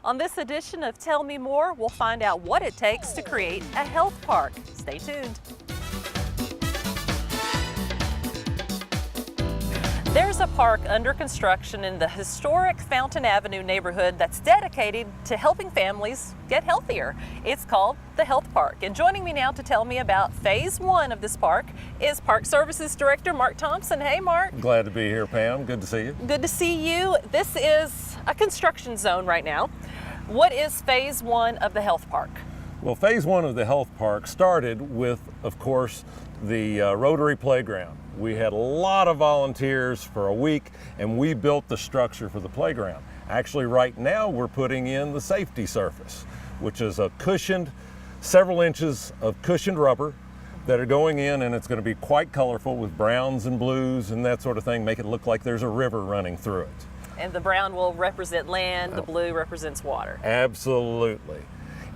On this edition of Tell Me More, we'll find out what it takes to create a health park. Stay tuned. There's a park under construction in the historic Fountain Avenue neighborhood that's dedicated to helping families get healthier. It's called the Health Park. And joining me now to tell me about phase one of this park is Park Services Director Mark Thompson. Hey, Mark. Glad to be here, Pam. Good to see you. Good to see you. This is a construction zone right now. What is phase one of the Health Park? Well, phase one of the Health Park started with, of course, the Rotary Playground. We had a lot of volunteers for a week, and we built the structure for the playground. Actually, right now, we're putting in the safety surface, which is a cushioned, several inches of cushioned rubber that are going in, and it's going to be quite colorful with browns and blues and that sort of thing, make it look like there's a river running through it. And the brown will represent land, the blue represents water. Absolutely.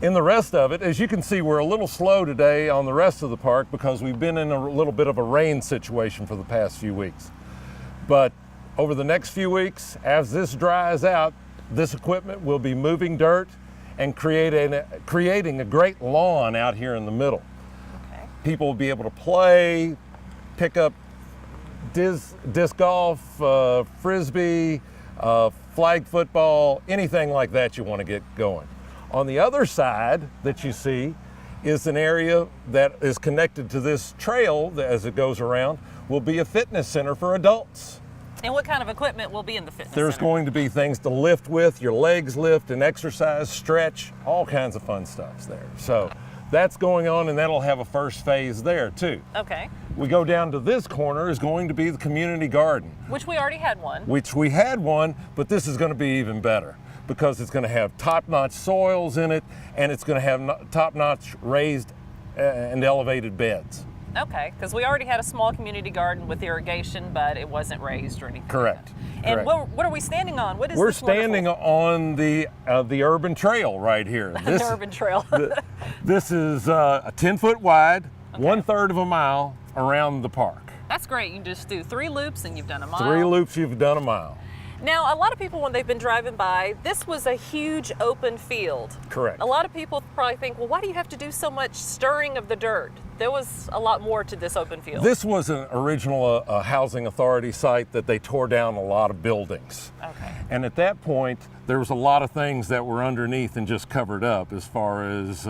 In the rest of it, as you can see, we're a little slow today on the rest of the park because we've been in a little bit of a rain situation for the past few weeks. But over the next few weeks, as this dries out, this equipment will be moving dirt and creating a great lawn out here in the middle. Okay. People will be able to play, pick up disc golf, frisbee, flag football, anything like that you want to get going. On the other side that you see is an area that is connected to this trail that, as it goes around, will be a fitness center for adults. And what kind of equipment will be in the fitness center? There's going to be things to lift with, your legs lift and exercise, stretch, all kinds of fun stuffs there. So that's going on, and that'll have a first phase there too. Okay. We go down to this corner is going to be the community garden. Which we already had one. Which we had one, but this is going to be even better, because it's going to have top-notch soils in it, and it's going to have top-notch raised and elevated beds. Okay, because we already had a small community garden with irrigation, but it wasn't raised or anything. Correct. And correct. What are we standing on? What is We're this standing wonderful... on the urban trail right here. The urban trail. This is 10 foot wide, okay. 1/3 of a mile around the park. That's great. You just do 3 loops and you've done a mile. 3 loops, you've done a mile. Now, a lot of people, when they've been driving by, this was a huge open field. Correct. A lot of people probably think, well, why do you have to do so much stirring of the dirt? There was a lot more to this open field. This was an original housing authority site that they tore down a lot of buildings. Okay. And at that point, there was a lot of things that were underneath and just covered up as far as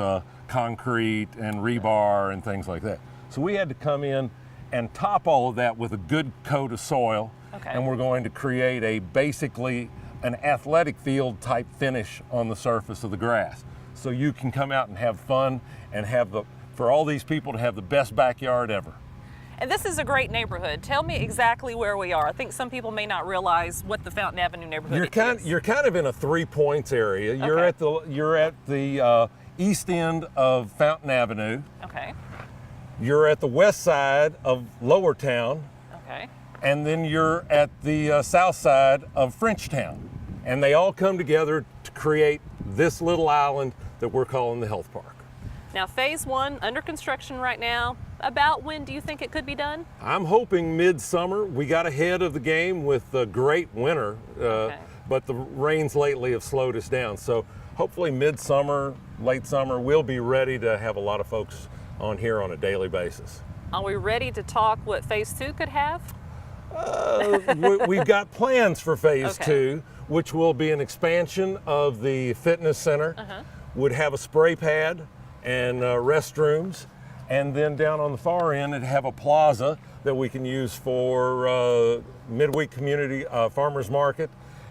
concrete and rebar and things like that. So we had to come in and top all of that with a good coat of soil. Okay. And we're going to create basically an athletic field type finish on the surface of the grass. So you can come out and have fun and for all these people to have the best backyard ever. And this is a great neighborhood. Tell me exactly where we are. I think some people may not realize what the Fountain Avenue neighborhood is. You're kind of in a 3 points area. Okay. You're at the east end of Fountain Avenue. Okay. You're at the west side of Lower Town. Okay. And then you're at the south side of Frenchtown. And they all come together to create this little island that we're calling the Health Park. Now, phase one, under construction right now. About when do you think it could be done? I'm hoping midsummer. We got ahead of the game with a great winter, but the rains lately have slowed us down. So hopefully midsummer, late summer, we'll be ready to have a lot of folks on here on a daily basis. Are we ready to talk what phase two could have? We've got plans for phase two, which will be an expansion of the fitness center, would have a spray pad and restrooms, and then down on the far end it'd have a plaza that we can use for midweek community farmers market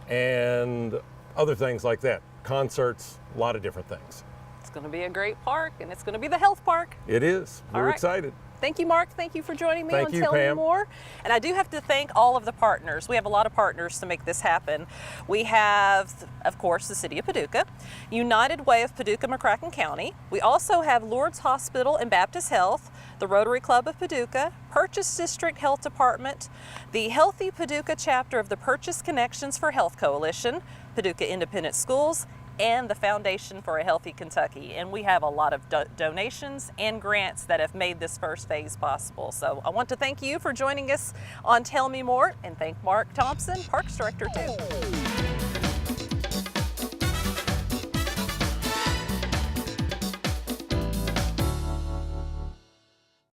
and other things like that, concerts, a lot of different things. It's going to be a great park, and it's going to be the Health Park. It is. We're excited. Thank you, Mark. Thank you for joining me on Tell Me More. And I do have to thank all of the partners. We have a lot of partners to make this happen. We have, of course, the City of Paducah, United Way of Paducah-McCracken County. We also have Lourdes Hospital and Baptist Health, the Rotary Club of Paducah, Purchase District Health Department, the Healthy Paducah chapter of the Purchase Connections for Health Coalition, Paducah Independent Schools, and the Foundation for a Healthy Kentucky. And we have a lot of donations and grants that have made this first phase possible. So I want to thank you for joining us on Tell Me More, and thank Mark Thompson, Parks Director, too.